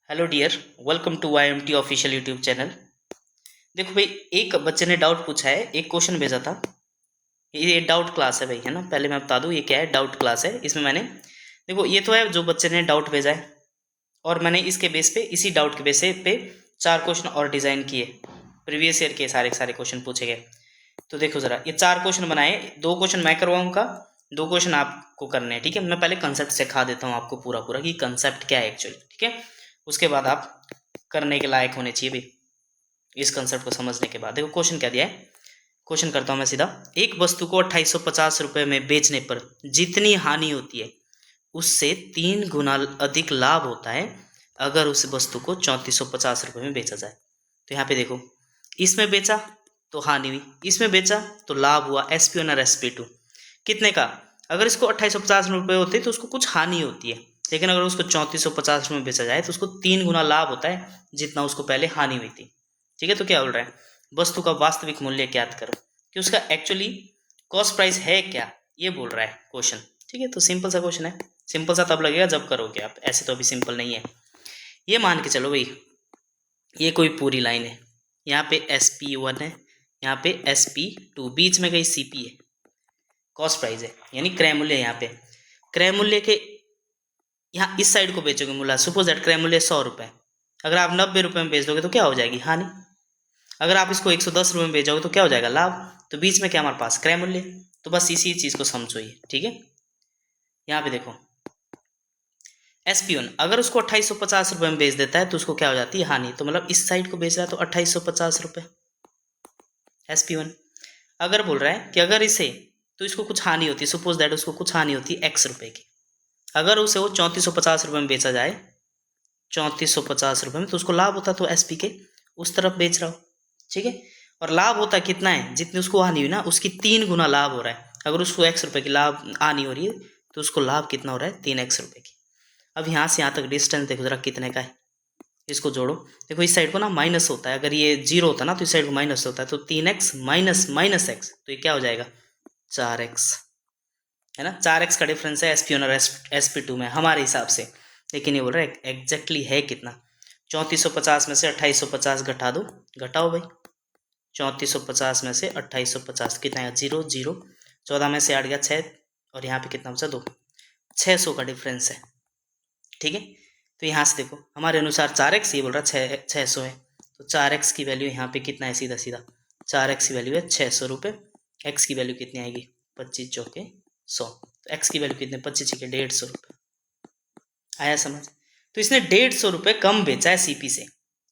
Hello dear, welcome to IMT official YouTube channel. देखो भाई, एक बच्चे ने डाउट पूछा है, एक क्वेश्चन भेजा था। ये डाउट क्लास है भाई, है ना। पहले मैं बता दूं ये क्या है। डाउट क्लास है। इसमें मैंने देखो, ये तो है जो बच्चे ने डाउट भेजा है, और मैंने इसके बेस पे, इसी डाउट के बेस पे 4 क्वेश्चन और डिज़ाइन किए। प्रीवियस ईयर के सारे सारे क्वेश्चन पूछे गए। तो देखो ज़रा, ये 4 क्वेश्चन बनाए। 2 क्वेश्चन मैं करवाऊंगा, 2 क्वेश्चन आपको करने हैं। ठीक है, मैं पहले कंसेप्ट सिखा देता हूँ आपको पूरा पूरा कि कंसेप्ट क्या है एक्चुअली। ठीक है, उसके बाद आप करने के लायक होने चाहिए भाई। इस कंसेप्ट को समझने के बाद देखो क्वेश्चन क्या दिया है। क्वेश्चन करता हूँ मैं सीधा। एक वस्तु को 2850 रुपये में बेचने पर जितनी हानि होती है उससे 3 गुना अधिक लाभ होता है अगर उस वस्तु को 3450 रुपये में बेचा जाए। तो यहाँ पे देखो, इसमें बेचा तो हानि हुई, इसमें बेचा तो लाभ हुआ। SP1 और SP2 कितने का? अगर इसको 2850 रुपये होते तो उसको कुछ हानि होती है, लेकिन अगर उसको 3450 रुपये में बेचा जाए तो उसको 3 गुना लाभ होता है जितना उसको पहले हानि हुई थी। ठीक है, तो क्या बोल रहा है, वस्तु का वास्तविक मूल्य ज्ञात करो कि उसका एक्चुअली कॉस्ट प्राइस है क्या, ये बोल रहा है क्वेश्चन। ठीक है, तो सिंपल सा क्वेश्चन है। सिंपल सा तब लगेगा जब करोगे आप, ऐसे तो अभी सिंपल नहीं है। ये मान के चलो भाई, ये कोई पूरी लाइन है। यहाँ पे SP1 है, यहाँ पे SP2, बीच में कहीं CP है, कॉस्ट प्राइस है यानी क्रय मूल्य। यहाँ पे क्रय मूल्य के यहाँ इस साइड को बेचोगे मूल्य, सपोज दैट क्रय मूल्य 100 रुपये। अगर आप 90 रुपये में बेच दोगे तो क्या हो जाएगी, हानि। अगर आप इसको 110 रुपये में बेचोगे तो क्या हो जाएगा, लाभ। तो बीच में क्या हमारे पास, क्रय मूल्य। तो बस इसी चीज़ को समझो ये। ठीक है, यहाँ पे देखो, SP1 अगर उसको 2850 रुपये में बेच देता है तो उसको क्या हो जाती है, हानि। तो मतलब इस साइड को बेच रहा है तो 2850 रुपये SP1। अगर बोल रहा है कि अगर इसे, तो इसको कुछ हानि होती है, सपोज दैट उसको कुछ हानि होती है X रुपये की। अगर उसे वो 3450 रुपये में बेचा जाए, 3450 रुपये में, तो उसको लाभ होता, तो SP के उस तरफ बेच रहा हो। ठीक है, और लाभ होता कितना है, जितनी उसको हानि हुई ना उसकी 3 गुना लाभ हो रहा है। अगर उसको X रुपये की लाभ हानि हो रही है तो उसको लाभ कितना हो रहा है, 3X रुपये की। अब यहाँ से यहाँ तक डिस्टेंस देखो जरा कितने का है, इसको जोड़ो। देखो इस साइड को ना माइनस होता है, अगर ये 0 होता ना तो इस साइड को माइनस होता है, तो 3X माइनस माइनस एक्स, तो ये क्या हो जाएगा, 4X, है ना। 4X का डिफरेंस है SP1 और SP2 में हमारे हिसाब से। लेकिन ये बोल रहा है एग्जैक्टली है कितना। 3450 में से 2850 घटा दो, घटाओ भाई। 3450 में से 2850 कितना है, 0 0, 14 में से 8 गया 6, और यहाँ पे कितना बचा, 2। 600 का डिफरेंस है। ठीक है, तो यहाँ से देखो हमारे अनुसार 4X, ये बोल रहा है 600 है, तो 4X की वैल्यू यहाँ पे कितना है, सीधा सीधा 4X की वैल्यू है 600 रुपये। X की वैल्यू कितनी आएगी, 25 चौके 100, तो X की वैल्यू कितने, 25 के 150 रुपये। आया समझ। तो इसने 150 रुपये कम बेचा है CP से।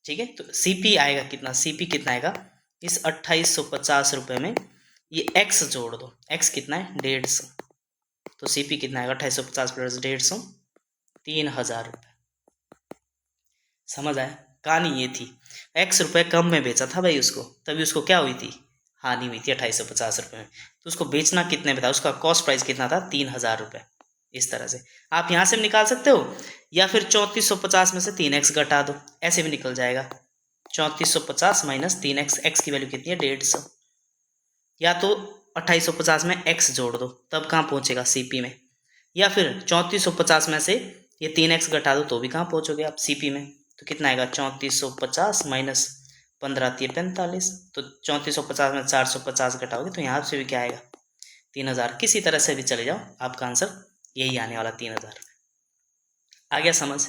ठीक है, तो CP आएगा कितना, CP कितना आएगा, इस 2850 रुपये में ये X जोड़ दो। X कितना है, 150, तो CP कितना आएगा, 2850 प्लस 150, 3000 रुपये। समझ आया, कहानी ये थी। X रुपये कम में बेचा था भाई उसको, तभी उसको क्या हुई थी, हानि हुई थी 2850 रुपये में। तो उसको बेचना कितने में था, उसका कॉस्ट प्राइस कितना था, 3000 रुपये। इस तरह से आप यहाँ से भी निकाल सकते हो, या फिर 3450 में से 3X घटा दो, ऐसे भी निकल जाएगा। 3450 माइनस 3X, X की वैल्यू कितनी है, 150, या तो 2850 में X जोड़ दो, तब कहाँ पहुँचेगा, CP में। या फिर 3450 में से ये 3X घटा दो तो भी कहाँ पहुँचोगे आप, CP में। तो कितना आएगा, 3450 माइनस 15 45, तो 3450 में 450 घटाओगे तो यहाँ से भी क्या आएगा, 3000। किसी तरह से भी चले जाओ, आपका आंसर यही आने वाला, 3000। आ गया समझ,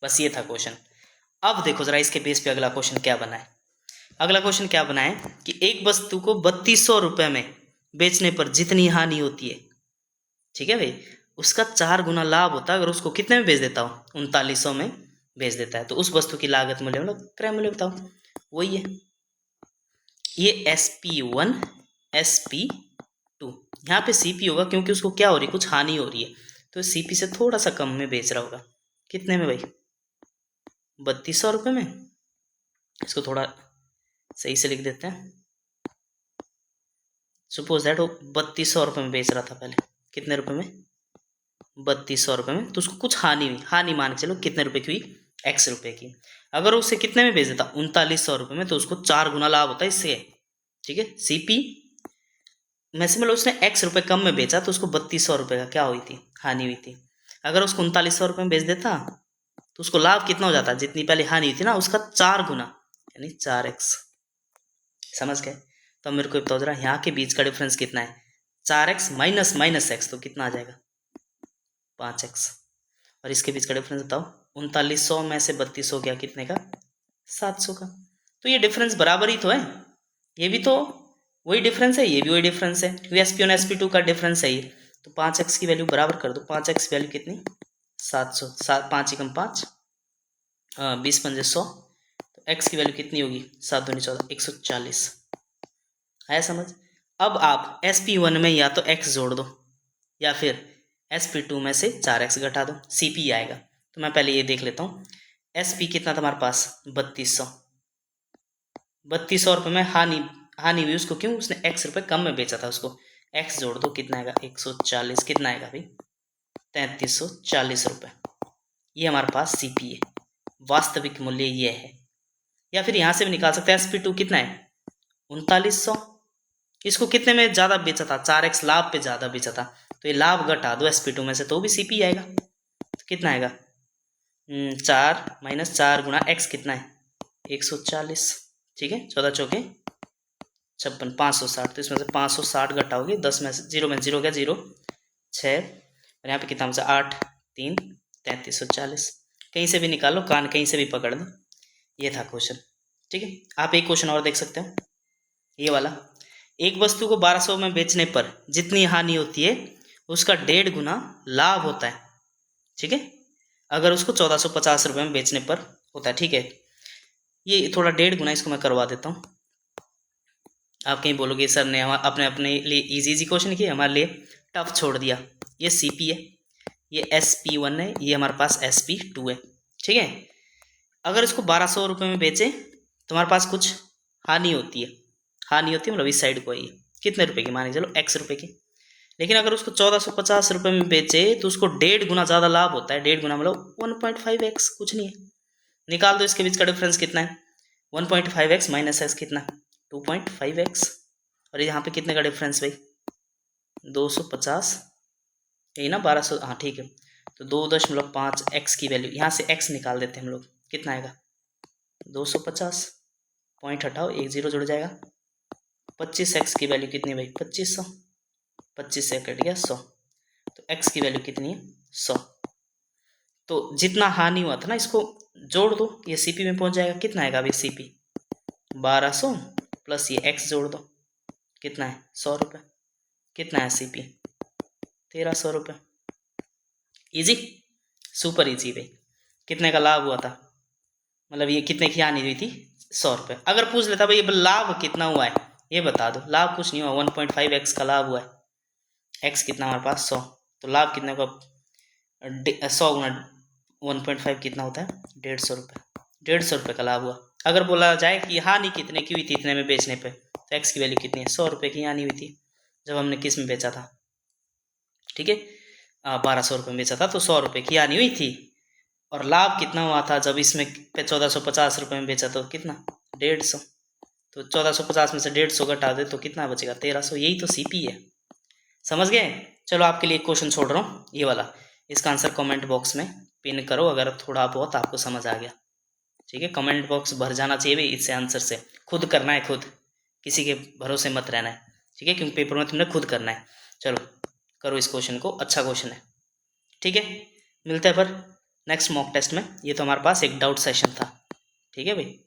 बस ये था क्वेश्चन। अब देखो जरा इसके बेस पे अगला क्वेश्चन क्या बना है। अगला क्वेश्चन क्या बना है कि एक वस्तु को 3200 रुपये में बेचने पर जितनी हानि होती है, ठीक है भाई, उसका 4 गुना लाभ होता है अगर उसको कितने में बेच देता हूँ, 3900 में बेच देता है। तो उस वस्तु की लागत मूल्य मतलब क्रय मूल्य बताओ, वही है ये SP1 SP2। यहाँ पे CP होगा क्योंकि उसको क्या हो रही है, कुछ हानि हो रही है, तो CP से थोड़ा सा कम में बेच रहा होगा। कितने में भाई, 3200 रुपये में। इसको थोड़ा सही से लिख देते हैं। सपोज दैट वो 3200 रुपये में बेच रहा था पहले, कितने रुपए में, 3200 रुपये में। तो उसको कुछ हानि हुई, हानि मान के चलो कितने रुपए की हुई, X रुपये की। अगर उसे कितने में बेच देता, 3900 रुपये में, तो उसको 4 गुना लाभ होता है इससे। ठीक है, CP में से मतलब उसने X रुपये कम में बेचा तो उसको 3200 रुपये का क्या हुई थी, हानि हुई थी। अगर उसको 3900 रुपये में बेच देता तो उसको लाभ कितना हो जाता है, जितनी पहले हानि हुई थी ना उसका 4 गुना, यानी 4x। समझ गए। तो मेरे को पता हो रहा है यहाँ के बीच का डिफरेंस कितना है, 4x माइनस माइनस एक्स, तो कितना आ जाएगा 5x। और इसके बीच का डिफरेंस बताओ, 3900 में से 32 हो गया कितने का, 700 का। तो ये डिफरेंस बराबर ही तो है, ये भी तो वही डिफरेंस है, ये भी वही डिफरेंस है, क्योंकि SP और SP2 का डिफरेंस है ये। तो 5x की वैल्यू बराबर कर दो, 5x वैल्यू कितनी 700, 5 एकम 5, 20 पंजे 100, तो x की वैल्यू कितनी होगी 7 दूनी 14, 140। आया समझ। अब आप SP1 में या तो x जोड़ दो या फिर SP2 में से 4x घटा दो, CP आएगा। तो मैं पहले ये देख लेता हूँ, SP कितना था हमारे पास 3200, 3200 रुपये में हानि हुई उसको, क्यों, उसने x रुपये कम में बेचा था उसको। x जोड़ दो कितना आएगा 140, कितना आएगा भाई 3340 रुपये। ये हमारे पास CP है, वास्तविक मूल्य ये है। या फिर यहाँ से भी निकाल सकते हैं, SP2 कितना है 3900, इसको कितने में ज़्यादा बेचा था, 4x लाभ पे ज़्यादा बेचा था, तो ये लाभ घटा दो SP2 में से तो भी CP आएगा। तो कितना आएगा 4 माइनस 4 गुना x कितना है 140, ठीक है, 14 चौके 56, 560, तो इसमें से 560 घटाओगे, 10 में से 0 में 0 गया 0, 6, और यहाँ पे कितना से 8 3 3340। कहीं से भी निकालो, कान कहीं से भी पकड़ दो। ये था क्वेश्चन, ठीक है। आप एक क्वेश्चन और देख सकते हो, ये वाला, एक वस्तु को 1200 में बेचने पर जितनी हानि होती है उसका 1.5 गुना लाभ होता है, ठीक है, अगर उसको 1450 रुपये में बेचने पर होता है, ठीक है। ये थोड़ा 1.5 गुना, इसको मैं करवा देता हूँ। आप कहीं बोलोगे सर ने अपने अपने लिए इजी क्वेश्चन किए, हमारे लिए टफ छोड़ दिया। ये CP है, ये SP1 है, ये हमारे पास SP2 है, ठीक है। अगर इसको 1200 रुपये में बेचे तो हमारे पास कुछ हानि होती है, मतलब इस साइड को है, ये कितने रुपए की, मान के चलो x रुपये की। लेकिन अगर उसको 1450 रुपये में बेचे तो उसको 1.5 गुना ज़्यादा लाभ होता है, 1.5 गुना मतलब 1.5x, कुछ नहीं है। निकाल दो इसके बीच का डिफरेंस कितना है, 1.5x माइनस x कितना 2.5x, और यहाँ पे कितने का डिफरेंस भाई 250, यही ना 1200, हाँ ठीक है। तो 2.5x की वैल्यू, यहाँ से x निकाल देते हैं हम लोग, कितना आएगा 250, पॉइंट हटाओ 1 0 जुड़ जाएगा, 25x की वैल्यू कितनी भाई 2500, 25 से कट गया 100, तो x की वैल्यू कितनी है 100। तो जितना हानि हुआ था ना इसको जोड़ दो, ये CP में पहुंच जाएगा, कितना आएगा अभी CP 1200 प्लस ये x जोड़ दो, कितना है 100 रुपये, कितना है CP 1300 रुपये। इजी, सुपर इजी भाई। कितने का लाभ हुआ था, मतलब ये कितने की हानि हुई थी 100 रुपये। अगर पूछ लेता भाई लाभ कितना हुआ है ये बता दो, लाभ कुछ नहीं हुआ, 1.5x का लाभ हुआ है, x कितना हमारे पास 100, तो लाभ कितने का 100 गुना 1.5 कितना होता है 150 रुपये, 150 रुपये का लाभ हुआ। अगर बोला जाए कि हानि कितने की हुई थी इतने में बेचने पे, तो x की वैल्यू कितनी है 100 रुपये की हानि हुई थी जब हमने किस में बेचा था, ठीक है 1200 रुपये में बेचा था, तो 100 रुपये की हानि हुई थी। और लाभ कितना हुआ था जब इसमें 1450 रुपये में बेचा, तो कितना 150, तो 1450 में से 150 घटा दे तो कितना बचेगा 1300, यही तो CP है। समझ गए। चलो आपके लिए क्वेश्चन छोड़ रहा हूँ ये वाला, इसका आंसर कमेंट बॉक्स में पिन करो अगर थोड़ा बहुत आपको समझ आ गया, ठीक है। कमेंट बॉक्स भर जाना चाहिए भाई इससे आंसर से, खुद करना है, खुद किसी के भरोसे मत रहना है, ठीक है, क्योंकि पेपर में तुमने खुद करना है। चलो करो इस क्वेश्चन को, अच्छा क्वेश्चन है, ठीक है। मिलते हैं पर नेक्स्ट मॉक टेस्ट में। ये तो हमारे पास एक डाउट सेशन था, ठीक है भाई।